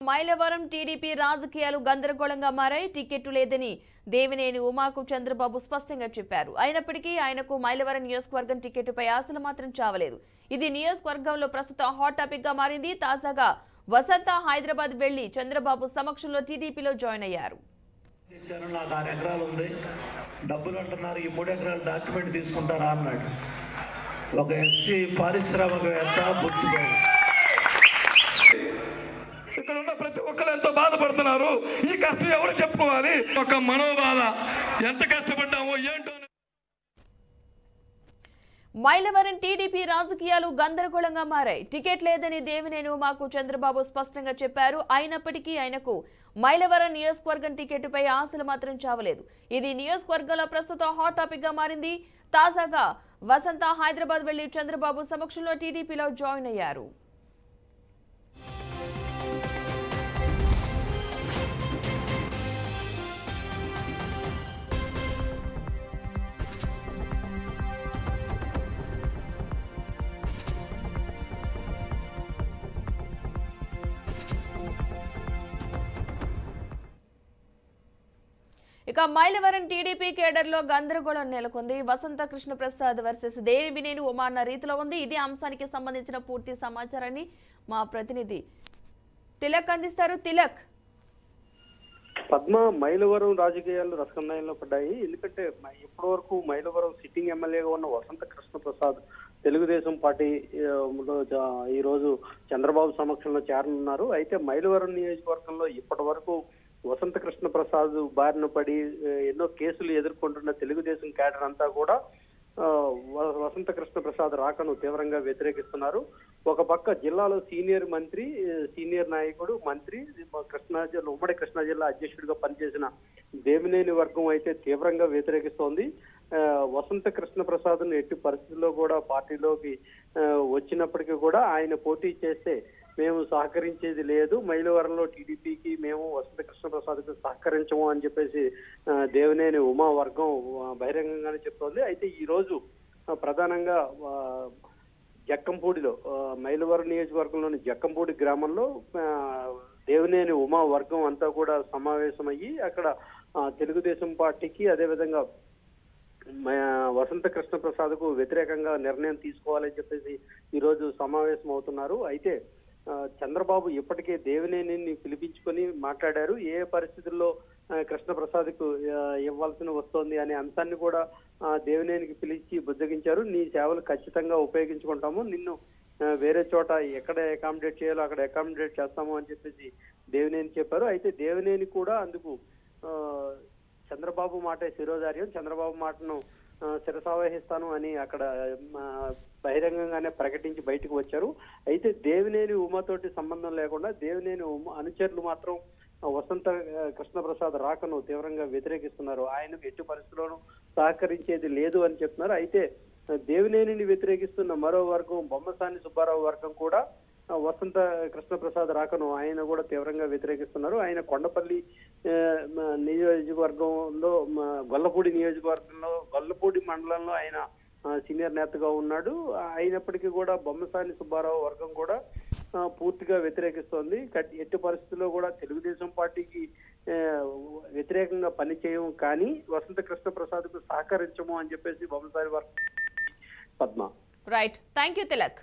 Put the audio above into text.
Mylavaram TDP రాజకీయాలు గందరగోళంగా మారాయి. టికెట్ లేదని దేవినేని ఉమాకు చంద్రబాబు స్పష్టంగా చెప్పారు. అయినప్పటికీ ఆయనకు మైలవరం నియోజకవర్గం టికెట్పై ఆశలు మాత్రం చావలేదు. ఇది నియోజకవర్గంలో ప్రస్తుతం హాట్ టాపిక్ గా మారింది. తాజాగా వసంత హైదరాబాద్ వెళ్లి చంద్రబాబు సమక్షంలో టీడీపీలో జాయిన్ అయ్యారు. డబ్బులు అంటున్నారు, ఈ 3 ఎకరాల డాక్యుమెంట్ తీసుకుంటారా అన్నాడు. ఒక ఎస్సీ పారిశ్రామికవేత్త బుచ్చిబాబు. ఇక్కడ ఉన్న ప్రతి ఒక్కరు ఎంతో బాధపడుతున్నారు. ఈ కష్టం ఎవరు చెప్పుకోవాలి? ఒక మనోబాధ, ఎంత కష్టపడ్డామో ఏంటో. మైలవరం టీడీపీ రాజకీయాలు గందరగోళంగా మారాయి. టికెట్ లేదని దేవినేని ఉమాకు చంద్రబాబు స్పష్టంగా చెప్పారు. అయినప్పటికీ ఆయనకు మైలవరం నియోజకవర్గం టికెట్పై ఆశలు మాత్రం చావలేదు. ఇది నియోజకవర్గంలో ప్రస్తుతం హాట్ టాపిక్ గా మారింది. తాజాగా వసంత హైదరాబాద్ వెళ్లి చంద్రబాబు సమక్షంలో టీడీపీలో జాయిన్ అయ్యారు. ఇక మైలవరం టీడీపీ కేడర్లో గందరగోళం నెలకొంది. వసంత కృష్ణ ప్రసాద్ వర్సెస్ దేవినేని ఉమా అన్న రీతిలో ఉంది. ఇదే అంశానికి సంబంధించిన పూర్తి సమాచారాన్ని మా ప్రతినిధి తిలక్ అందిస్తారు. తిలక్, పద్మ, మైలవరం రాజకీయాలు రసకందాయంలో పడ్డాయి. ఎందుకంటే ఇప్పటి వరకు మైలవరం సిట్టింగ్ ఎమ్మెల్యేగా ఉన్న వసంత కృష్ణ ప్రసాద్ తెలుగుదేశం పార్టీ ఈ రోజు చంద్రబాబు సమక్షంలో చేరనున్నారు. అయితే మైలవరం నియోజకవర్గంలో ఇప్పటి వరకు వసంత కృష్ణ ప్రసాద్ బారిన పడి ఎన్నో కేసులు ఎదుర్కొంటున్న తెలుగుదేశం క్యాడర్ అంతా కూడా వసంత కృష్ణ ప్రసాద్ రాకను తీవ్రంగా వ్యతిరేకిస్తున్నారు. ఒక పక్క జిల్లాలో సీనియర్ నాయకుడు, మంత్రి, ఉమ్మడి కృష్ణా జిల్లా అధ్యక్షుడిగా పనిచేసిన దేవినేని వర్గం అయితే తీవ్రంగా వ్యతిరేకిస్తోంది. వసంత కృష్ణ ప్రసాద్ ను ఎట్టి పరిస్థితుల్లో కూడా పార్టీలోకి వచ్చినప్పటికీ కూడా ఆయన పోటీ చేస్తే మేము సహకరించేది లేదు, మైలవరంలో టీడీపీకి మేము వసంత కృష్ణ ప్రసాద్కి సహకరించము అని చెప్పేసి దేవినేని ఉమా వర్గం బహిరంగంగానే చెప్తోంది. అయితే ఈ రోజు ప్రధానంగా జక్కంపూడిలో, మైలవరం నియోజకవర్గంలోని జక్కంపూడి గ్రామంలో దేవినేని ఉమా వర్గం అంతా కూడా సమావేశమయ్యి అక్కడ తెలుగుదేశం పార్టీకి అదేవిధంగా వసంత కృష్ణ ప్రసాద్ కు వ్యతిరేకంగా నిర్ణయం తీసుకోవాలని చెప్పేసి ఈ రోజు సమావేశం అవుతున్నారు. అయితే చంద్రబాబు ఇప్పటికే దేవినేని పిలిపించుకొని మాట్లాడారు. ఏ పరిస్థితుల్లో కృష్ణ ప్రసాద్ కు ఇవ్వాల్సిన వస్తోంది అనే అంశాన్ని కూడా దేవినేనికి పిలిచి బుజ్జగించారు. నీ సేవలు ఖచ్చితంగా ఉపయోగించుకుంటాము, నిన్ను వేరే చోట ఎక్కడ అకామిడేట్ చేయాలో అక్కడ అకామిడేట్ చేస్తాము అని చెప్పేసి దేవినేని చెప్పారు. అయితే దేవినేని కూడా అందుకు చంద్రబాబు మాట శిరోధార్యం, చంద్రబాబు మాటను శిరసావహిస్తాను అని అక్కడ బహిరంగంగానే ప్రకటించి బయటకు వచ్చారు. అయితే దేవినేని ఉమాతోటి సంబంధం లేకుండా దేవినేని అనుచరులు మాత్రం వసంత కృష్ణ ప్రసాద్ రాకను తీవ్రంగా వ్యతిరేకిస్తున్నారు. ఆయనకు ఎట్టి పరిస్థితుల్లోనూ సహకరించేది లేదు అని చెప్తున్నారు. అయితే దేవినేనిని వ్యతిరేకిస్తున్న మరో వర్గం బొమ్మసాని సుబ్బారావు వర్గం కూడా వసంత కృష్ణ ప్రసాద్ రాకను ఆయన కూడా తీవ్రంగా వ్యతిరేకిస్తున్నారు. ఆయన కొండపల్లి నియోజకవర్గంలో గొల్లపూడి నియోజకవర్గంలో గొల్లపూడి మండలంలో ఆయన సీనియర్ నేతగా ఉన్నాడు. అయినప్పటికీ కూడా బొమ్మసాని సుబ్బారావు వర్గం కూడా పూర్తిగా వ్యతిరేకిస్తోంది. ఎట్టి పరిస్థితుల్లో కూడా తెలుగుదేశం పార్టీకి వ్యతిరేకంగా పనిచేయము, కానీ వసంత కృష్ణ ప్రసాద్ కు సహకరించము అని చెప్పేసి బొమ్మసాని వర్గం. Padma, right, thank you Tilak.